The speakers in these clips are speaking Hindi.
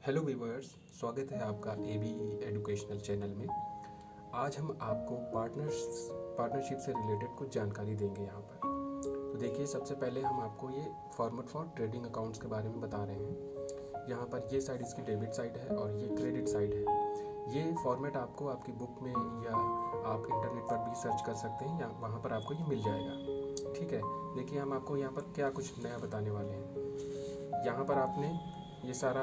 हेलो व्यूवर्स, स्वागत है आपका ABE एजुकेशनल चैनल में। आज हम आपको पार्टनरशिप से रिलेटेड कुछ जानकारी देंगे यहाँ पर। तो देखिए, सबसे पहले हम आपको ये फॉर्मेट फॉर ट्रेडिंग अकाउंट्स के बारे में बता रहे हैं। यहाँ पर ये साइड इसकी डेबिट साइड है और ये क्रेडिट साइड है। ये फॉर्मेट आपको आपकी बुक में या आप इंटरनेट पर भी सर्च कर सकते हैं, या वहाँ पर आपको ये मिल जाएगा। ठीक है, देखिए हम आपको यहाँ पर क्या कुछ नया बताने वाले हैं। यहाँ पर आपने ये सारा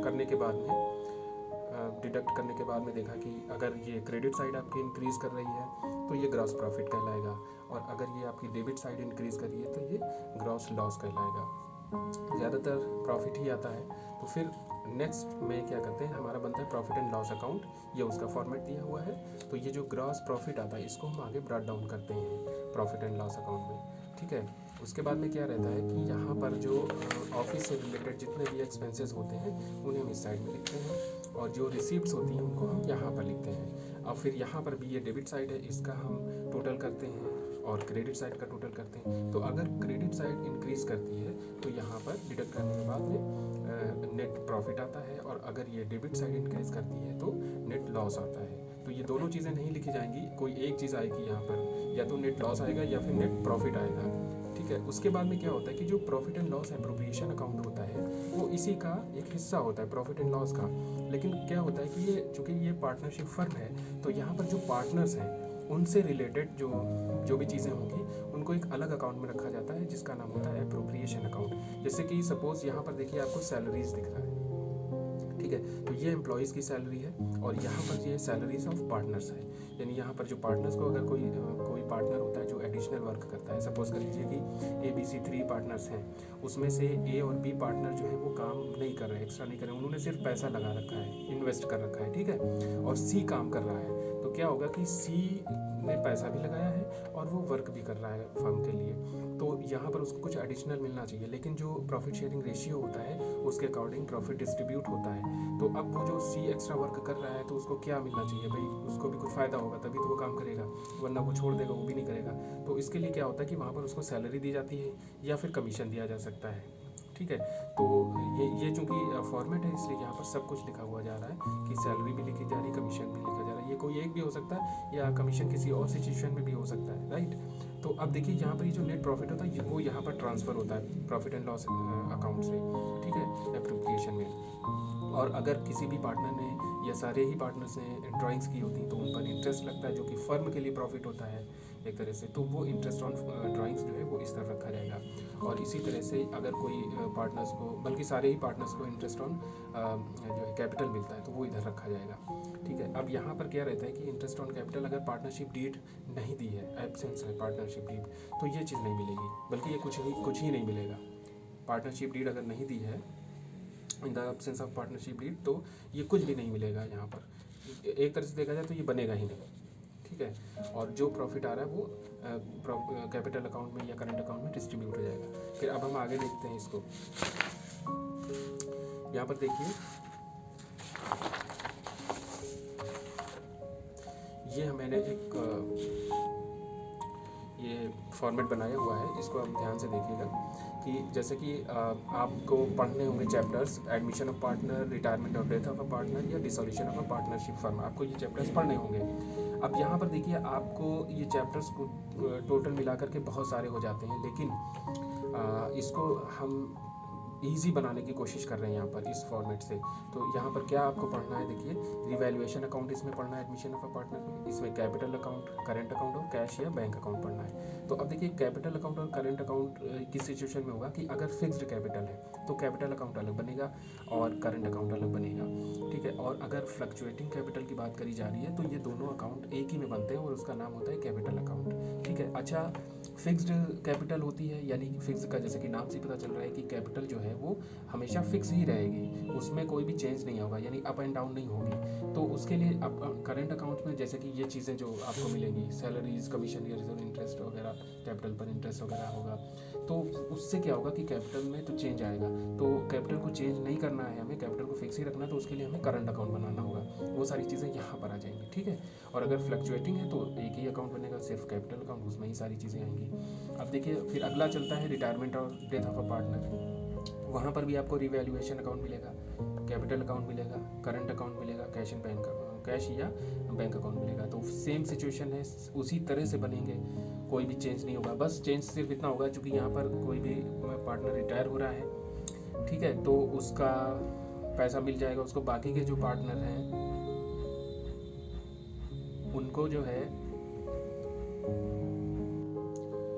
करने के बाद में डिडक्ट करने के बाद में देखा कि अगर ये क्रेडिट साइड आपकी इंक्रीज़ कर रही है तो ये ग्रॉस प्रॉफिट कहलाएगा, और अगर ये आपकी डेबिट साइड इंक्रीज़ कर रही है तो ये ग्रॉस लॉस कहलाएगा। ज़्यादातर प्रॉफिट ही आता है। तो फिर नेक्स्ट में क्या करते हैं, हमारा बनता है प्रॉफिट एंड लॉस अकाउंट। ये उसका फॉर्मेट दिया हुआ है। तो ये जो ग्रॉस प्रॉफिट आता है इसको हम आगे ब्रॉट डाउन करते हैं प्रॉफिट एंड लॉस अकाउंट में। ठीक है, उसके बाद में क्या रहता है कि यहाँ पर जो ऑफिस से रिलेटेड जितने भी एक्सपेंसेस होते हैं उन्हें हम इस साइड में लिखते हैं, और जो रिसीप्ट्स होती हैं उनको हम यहाँ पर लिखते हैं। अब फिर यहाँ पर भी ये डेबिट साइड है, इसका हम टोटल करते हैं और क्रेडिट साइड का टोटल करते हैं। तो अगर क्रेडिट साइड इंक्रीज़ करती है तो यहाँ पर डिडक्ट करने के बाद में नेट प्रॉफिट आता है, और अगर ये डेबिट साइड इंक्रीज़ करती है तो नेट लॉस आता है। तो ये दोनों चीज़ें नहीं लिखी जाएंगी, कोई एक चीज़ आएगी यहाँ पर, या तो नेट लॉस आएगा या फिर नेट प्रॉफिट आएगा। ठीक है, उसके बाद में क्या होता है कि जो profit and loss appropriation account होता है वो इसी का एक हिस्सा होता है, प्रॉफिट एंड लॉस का। लेकिन क्या होता है कि ये चूँकि ये पार्टनरशिप फर्म है तो यहाँ पर जो पार्टनर्स हैं उनसे रिलेटेड जो भी चीज़ें होंगी उनको एक अलग अकाउंट में रखा जाता है, जिसका नाम होता है एप्रोप्रिएशन अकाउंट। जैसे कि सपोज़ यहाँ पर देखिए आपको सैलरीज दिख रहा है। ठीक है, तो ये एम्प्लॉयज़ की सैलरी है, और यहाँ पर ये सैलरीज ऑफ पार्टनर्स है। यानी यहाँ पर जो पार्टनर्स को अगर कोई पार्टनर होता है जो एडिशनल वर्क करता है, सपोज कर लीजिए कि ABC 3 पार्टनर्स हैं, उसमें से A और B पार्टनर जो है वो काम नहीं कर रहे हैं, एक्स्ट्रा नहीं कर रहे हैं, उन्होंने सिर्फ पैसा लगा रखा है, इन्वेस्ट कर रखा है। ठीक है, और C काम कर रहा है। तो क्या होगा कि C ने पैसा भी लगाया है और वो वर्क भी कर रहा है फर्म के लिए, तो यहाँ पर उसको कुछ एडिशनल मिलना चाहिए। लेकिन जो प्रॉफिट शेयरिंग रेशियो होता है उसके अकॉर्डिंग प्रॉफिट डिस्ट्रीब्यूट होता है। तो अब वो जो C एक्स्ट्रा वर्क कर रहा है तो उसको क्या मिलना चाहिए भाई, उसको भी कुछ फ़ायदा होगा तभी तो वो काम करेगा, वरना वो छोड़ देगा, वो भी नहीं करेगा। तो इसके लिए क्या होता है कि वहाँ पर उसको सैलरी दी जाती है या फिर कमीशन दिया जा सकता है। ठीक है, तो ये चूँकि फॉर्मेट है इसलिए यहाँ पर सब कुछ लिखा हुआ जा रहा है कि सैलरी भी लिखी जा रही है, कमीशन भी लिखा जा रहा है। ये कोई एक भी हो सकता है या कमीशन किसी और सिचुएशन में भी हो सकता है, राइट। तो अब देखिए यहाँ पर ये जो नेट प्रॉफिट होता है वो यहाँ पर ट्रांसफ़र होता है प्रॉफिट एंड लॉस अकाउंट से, ठीक है, एप्रोप्रिएशन में। और अगर किसी भी पार्टनर ने या सारे ही पार्टनर्स ने ड्राइंग्स की होती तो उन पर इंटरेस्ट लगता है, जो कि फर्म के लिए प्रॉफिट होता है एक तरह से। तो वो इंटरेस्ट ऑन ड्राइंग्स जो है वो इस तरफ रखा जाएगा। और इसी तरह से अगर कोई पार्टनर्स को, बल्कि सारे ही पार्टनर्स को इंटरेस्ट ऑन जो है कैपिटल मिलता है तो वो इधर रखा जाएगा। ठीक है, अब यहाँ पर क्या रहता है कि इंटरेस्ट ऑन कैपिटल अगर पार्टनरशिप डीड नहीं दी है, एब्सेंस है पार्टनरशिप डीड, तो ये चीज़ नहीं मिलेगी, बल्कि ये कुछ ही नहीं मिलेगा। पार्टनरशिप डीड अगर नहीं दी है in the absence of partnership deed तो ये कुछ भी नहीं मिलेगा। यहाँ पर एक तरह से देखा जाए तो ये बनेगा ही नहीं। ठीक है, और जो प्रॉफिट आ रहा है वो कैपिटल अकाउंट में या करंट अकाउंट में डिस्ट्रीब्यूट हो जाएगा। फिर अब हम आगे देखते हैं इसको। यहाँ पर देखिए ये मैंने एक ये फॉर्मेट बनाया हुआ है, इसको आप ध्यान से देखिएगा कि जैसे कि आपको पढ़ने होंगे chapters, admission of partner, retirement और डेथ ऑफ अ पार्टनर या dissolution of a partnership firm, आपको ये चैप्टर्स पढ़ने होंगे। अब यहाँ पर देखिए आपको ये चैप्टर्स को टोटल मिलाकर के बहुत सारे हो जाते हैं, लेकिन इसको हम ईजी बनाने की कोशिश कर रहे हैं यहाँ पर इस फॉर्मेट से। तो यहाँ पर क्या आपको पढ़ना है, देखिए रिवैल्यूएशन अकाउंट इसमें पढ़ना है, एडमिशन ऑफ अ पार्टनर में, इसमें कैपिटल अकाउंट, करंट अकाउंट और कैश या बैंक अकाउंट पढ़ना है। तो अब देखिए कैपिटल अकाउंट और करंट अकाउंट किस सिचुएशन में होगा कि अगर फिक्स्ड कैपिटल है तो कैपिटल अकाउंट अलग बनेगा और करंट अकाउंट अलग बनेगा। ठीक है, और अगर फ्लक्चुएटिंग कैपिटल की बात करी जा रही है तो ये दोनों अकाउंट एक ही में बनते हैं और उसका नाम होता है कैपिटल अकाउंट। ठीक है, अच्छा फिक्स्ड कैपिटल होती है, यानी कि फिक्स का जैसे कि नाम से पता चल रहा है कि कैपिटल जो है वो हमेशा फिक्स ही रहेगी, उसमें कोई भी चेंज नहीं होगा, यानी अप एंड डाउन नहीं होगी। तो उसके लिए अब करंट अकाउंट में जैसे कि ये चीज़ें जो आपको मिलेंगी, सैलरीज, कमीशन या रिजर्व इंटरेस्ट वगैरह, कैपिटल पर इंटरेस्ट वगैरह होगा, तो उससे क्या होगा कि कैपिटल में तो चेंज आएगा। तो कैपिटल को चेंज नहीं करना है हमें, कैपिटल को फिक्स ही रखना है, तो उसके लिए हमें करंट अकाउंट बनाना होगा। वो सारी चीज़ें यहाँ पर आ जाएंगी। ठीक है, और अगर फ्लक्चुएटिंग है तो एक ही अकाउंट बनेगा, सिर्फ कैपिटल अकाउंट, उसमें ही सारी चीज़ें आएंगी। अब देखिए फिर अगला चलता है रिटायरमेंट और डेथ ऑफ अ पार्टनर। वहाँ पर भी आपको रिवैल्यूएशन अकाउंट मिलेगा, कैपिटल अकाउंट मिलेगा, करंट अकाउंट मिलेगा, कैश इन बैंक, कैश या बैंक अकाउंट मिलेगा। तो सेम सिचुएशन है, उसी तरह से बनेंगे, कोई भी चेंज नहीं होगा। बस चेंज सिर्फ इतना होगा, चूँकि यहाँ पर कोई भी पार्टनर रिटायर हो रहा है, ठीक है, तो उसका पैसा मिल जाएगा उसको। बाकी के जो पार्टनर हैं उनको जो है,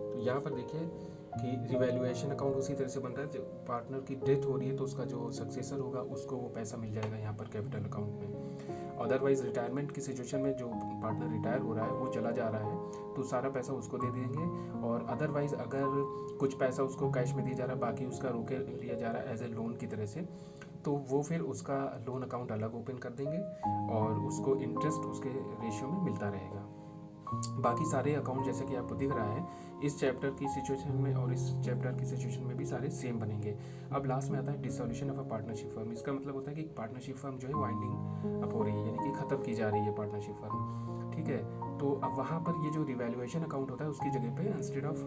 तो यहाँ पर देखिए कि रिवैल्यूएशन अकाउंट उसी तरह से बन रहा है। जो पार्टनर की डेथ हो रही है तो उसका जो सक्सेसर होगा उसको वो पैसा मिल जाएगा यहाँ पर कैपिटल अकाउंट में। अदरवाइज रिटायरमेंट की सिचुएशन में जो पार्टनर रिटायर हो रहा है, वो चला जा रहा है, तो सारा पैसा उसको दे देंगे। और अदरवाइज अगर कुछ पैसा उसको कैश में दिया जा रहा है, बाकी उसका रोके लिया जा रहा है एज ए लोन की तरह से, तो वो फिर उसका लोन अकाउंट अलग ओपन कर देंगे और उसको इंटरेस्ट उसके रेशियो में मिलता रहेगा। बाकी सारे अकाउंट जैसे कि आपको दिख रहा है, इस चैप्टर की सिचुएशन में और इस चैप्टर की सिचुएशन में भी सारे सेम बनेंगे। अब लास्ट में आता है dissolution of a partnership firm. इसका मतलब होता है कि पार्टनरशिप फर्म जो है वाइंडिंग अप हो रही है, यानी कि ख़त्म की जा रही है पार्टनरशिप फर्म, ठीक है। तो अब वहाँ पर ये जो रिवैल्यूएशन अकाउंट होता है उसकी जगह पे instead of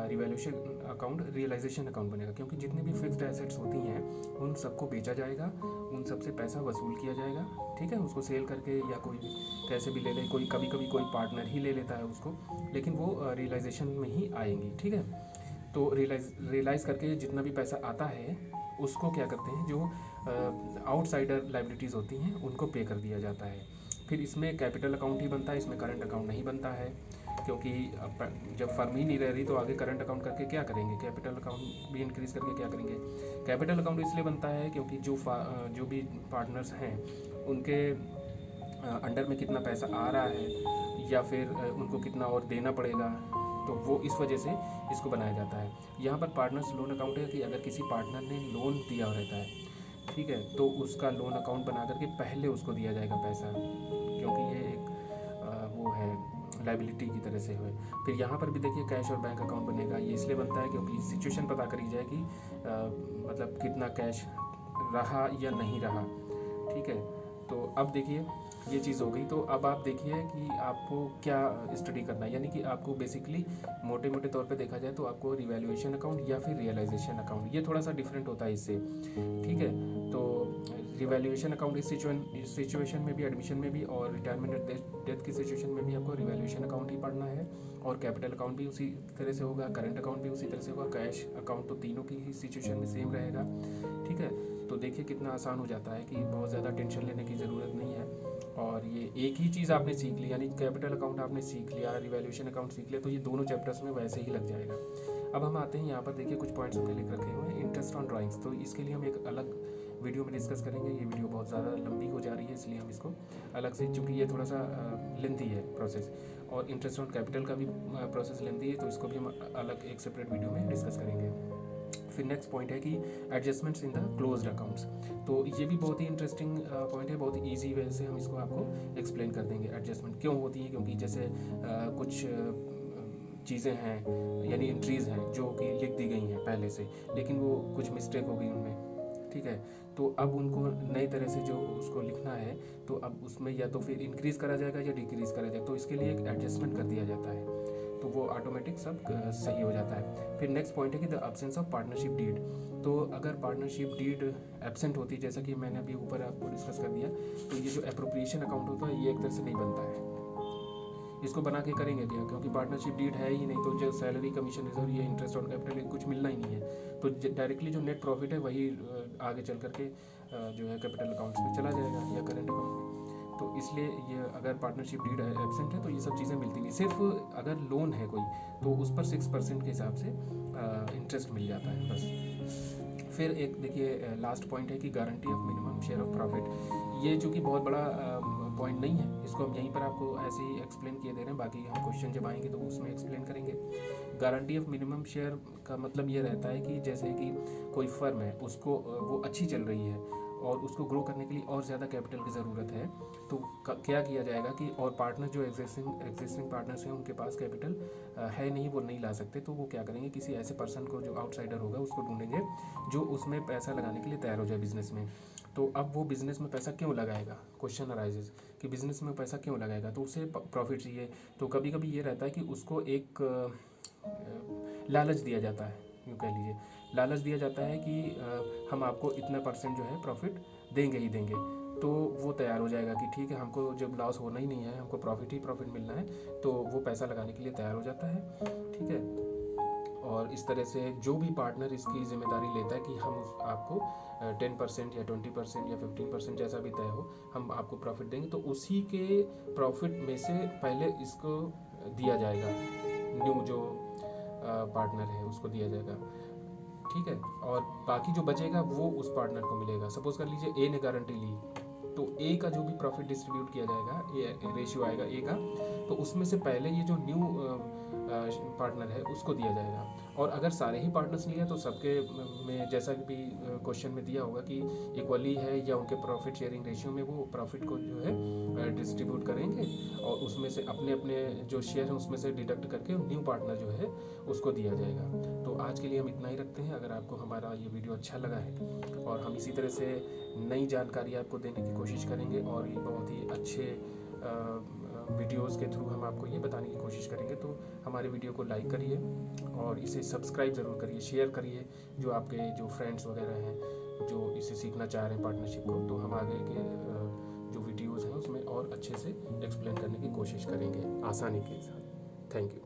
revaluation account realisation account बनेगा, क्योंकि जितनी भी फिक्स्ड एसेट्स होती हैं उन सबको बेचा जाएगा, उन सबसे पैसा वसूल किया जाएगा, ठीक है, उसको सेल करके या कोई कैसे भी ले ले, कोई कभी कभी कोई पार्टनर ही ले लेता है उसको, लेकिन वो रियलाइजेशन में ही आएंगी, ठीक है। तो रियलाइज़ करके जितना भी पैसा आता है उसको क्या करते हैं, जो आउटसाइडर लाइबिलिटीज़ होती हैं उनको पे कर दिया जाता है। फिर इसमें कैपिटल अकाउंट ही बनता है, इसमें करंट अकाउंट नहीं बनता है, क्योंकि जब फर्म ही नहीं रह रही तो आगे करंट अकाउंट करके क्या करेंगे, कैपिटल अकाउंट भी इंक्रीज करके क्या करेंगे। कैपिटल अकाउंट इसलिए बनता है क्योंकि जो भी पार्टनर्स हैं उनके अंडर में कितना पैसा आ रहा है या फिर उनको कितना और देना पड़ेगा, तो वो इस वजह से इसको बनाया जाता है। यहाँ पर पार्टनर्स लोन अकाउंट है कि अगर किसी पार्टनर ने लोन दिया रहता है, ठीक है, तो उसका लोन अकाउंट बना करके पहले उसको दिया जाएगा पैसा, क्योंकि ये एक वो है लाइबिलिटी की तरह से हुए। फिर यहाँ पर भी देखिए कैश और बैंक अकाउंट बनेगा। ये इसलिए बनता है क्योंकि सिचुएशन पता करी जाए कि मतलब कितना कैश रहा या नहीं रहा, ठीक है। तो अब देखिए ये चीज़ हो गई। तो अब आप देखिए कि आपको क्या स्टडी करना है, यानी कि आपको बेसिकली मोटे मोटे तौर पे देखा जाए तो आपको रिवैल्यूएशन अकाउंट या फिर रियलाइजेशन अकाउंट, ये थोड़ा सा डिफरेंट होता है इससे, ठीक है। तो रिवैल्यूएशन अकाउंट इस सिचुएशन में भी, एडमिशन में भी और रिटायरमेंट डेथ की सिचुएशन में भी आपको रिवैल्यूएशन अकाउंट ही पढ़ना है, और कैपिटल अकाउंट भी उसी तरह से होगा, करंट अकाउंट भी उसी तरह से होगा, कैश अकाउंट तो तीनों की ही सिचुएशन में सेम रहेगा, ठीक है। तो देखिए कितना आसान हो जाता है कि बहुत ज़्यादा टेंशन लेने की ज़रूरत नहीं है, और ये एक ही चीज़ आपने सीख ली, यानी कैपिटल अकाउंट आपने सीख लिया, रिवैल्यूएशन अकाउंट सीख लिया, तो ये दोनों चैप्टर्स में वैसे ही लग जाएगा। अब हम आते हैं यहाँ पर, देखिए कुछ पॉइंट्स हमने लिख रखे हुए हैं, इंटरेस्ट ऑन ड्राइंग्स। तो इसके लिए हम एक अलग वीडियो में डिस्कस करेंगे। ये वीडियो बहुत ज़्यादा लंबी हो जा रही है, इसलिए हम इसको अलग से, चूँकि ये थोड़ा सा लेंथी है प्रोसेस, और इंटरेस्ट ऑन कैपिटल का भी प्रोसेस लेंथी है, तो इसको भी हम अलग एक सेपरेट वीडियो में डिस्कस करेंगे। फिर नेक्स्ट पॉइंट है कि adjustments in the closed accounts. तो ये भी बहुत ही इंटरेस्टिंग पॉइंट है, बहुत ही ईजी वे से हम इसको आपको एक्सप्लेन कर देंगे। एडजस्टमेंट क्यों होती है, क्योंकि जैसे कुछ चीज़ें हैं, यानी एंट्रीज़ हैं जो कि लिख दी गई हैं पहले से, लेकिन वो कुछ मिस्टेक हो गई उनमें, ठीक है। तो अब उनको नई तरह से जो उसको लिखना है, तो अब उसमें या तो फिर इंक्रीज़ करा जाएगा या डिक्रीज़ करा जाएगा, तो इसके लिए एक एडजस्टमेंट कर दिया जाता है, तो वो ऑटोमेटिक सब सही हो जाता है। फिर नेक्स्ट पॉइंट है कि the absence of partnership deed. तो अगर पार्टनरशिप डीड एब्सेंट होती है, जैसा कि मैंने अभी ऊपर आपको डिस्कस कर दिया, तो ये जो एप्रोप्रिएशन अकाउंट होता है ये एक तरह से नहीं बनता है। इसको बना के करेंगे क्या, क्योंकि पार्टनरशिप डीड है ही नहीं, तो जो सैलरी, कमीशन, रिजर्व, ये इंटरेस्ट ऑन कैपिटल कुछ मिलना ही नहीं है, तो डायरेक्टली जो नेट प्रॉफिट है वही आगे चल करके जो है कैपिटल अकाउंट्स में चला जाएगा या करेंट अकाउंट में। तो इसलिए ये अगर पार्टनरशिप डीड एब्सेंट है तो ये सब चीज़ें मिलती नहीं। सिर्फ अगर लोन है कोई तो उस पर 6% के हिसाब से इंटरेस्ट मिल जाता है, बस। फिर एक देखिए लास्ट पॉइंट है कि guarantee of minimum share of profit. ये जो कि बहुत बड़ा पॉइंट नहीं है, इसको हम यहीं पर आपको ऐसे ही एक्सप्लेन किए दे रहे हैं, बाकी हम क्वेश्चन जब आएंगे तो उसमें एक्सप्लेन करेंगे। गारंटी ऑफ मिनिमम शेयर का मतलब ये रहता है कि जैसे कि कोई फर्म है, उसको वो अच्छी चल रही है और उसको ग्रो करने के लिए और ज़्यादा कैपिटल की ज़रूरत है, तो क्या किया जाएगा कि और पार्टनर जो एग्जिस्टिंग पार्टनर्स हैं उनके पास कैपिटल है नहीं, वो नहीं ला सकते, तो वो क्या करेंगे, किसी ऐसे पर्सन को जो आउटसाइडर होगा उसको ढूंढेंगे जो उसमें पैसा लगाने के लिए तैयार हो जाए बिजनेस में। तो अब वो बिज़नेस में पैसा क्यों लगाएगा, क्वेश्चन अराइजेज कि बिज़नेस में पैसा क्यों लगाएगा, तो उसे प्रॉफिट चाहिए। तो कभी कभी ये रहता है कि उसको एक लालच दिया जाता है, यूँ कह लीजिए, लालच दिया जाता है कि हम आपको इतना % जो है प्रॉफिट देंगे ही देंगे, तो वो तैयार हो जाएगा कि ठीक है, हमको जब लॉस होना ही नहीं है, हमको प्रॉफिट ही प्रॉफिट मिलना है, तो वो पैसा लगाने के लिए तैयार हो जाता है। ठीक है, और इस तरह से जो भी पार्टनर इसकी जिम्मेदारी लेता है कि हम आपको 10% या 20% या 15% जैसा भी तय हो, हम आपको प्रॉफिट देंगे, तो उसी के प्रॉफिट में से पहले इसको दिया जाएगा, न्यू जो पार्टनर है उसको दिया जाएगा। ठीक है, और बाकी जो बचेगा वो उस पार्टनर को मिलेगा। सपोज कर लीजिए ए ने गारंटी ली, तो ए का जो भी प्रॉफिट डिस्ट्रीब्यूट किया जाएगा, ए रेशियो आएगा ए का, तो उसमें से पहले ये जो न्यू पार्टनर है उसको दिया जाएगा। और अगर सारे ही पार्टनर्स लिए तो सबके में जैसा भी क्वेश्चन में दिया होगा कि इक्वली है या उनके प्रॉफिट शेयरिंग रेशियो में वो प्रॉफिट को जो है डिस्ट्रीब्यूट करेंगे, और उसमें से अपने अपने जो शेयर है उसमें से डिडक्ट करके न्यू पार्टनर जो है उसको दिया जाएगा। तो आज के लिए हम इतना ही रखते हैं। अगर आपको हमारा ये वीडियो अच्छा लगा है, और हम इसी तरह से नई जानकारी आपको देने की कोशिश करेंगे, और ये बहुत ही अच्छे वीडियोस के थ्रू हम आपको ये बताने की कोशिश करेंगे, तो हमारे वीडियो को लाइक करिए और इसे सब्सक्राइब ज़रूर करिए, शेयर करिए जो आपके जो फ्रेंड्स वगैरह हैं जो इसे सीखना चाह रहे हैं पार्टनरशिप को, तो हम आगे के जो वीडियोज़ हैं उसमें और अच्छे से एक्सप्लेन करने की कोशिश करेंगे आसानी के साथ। Thank you.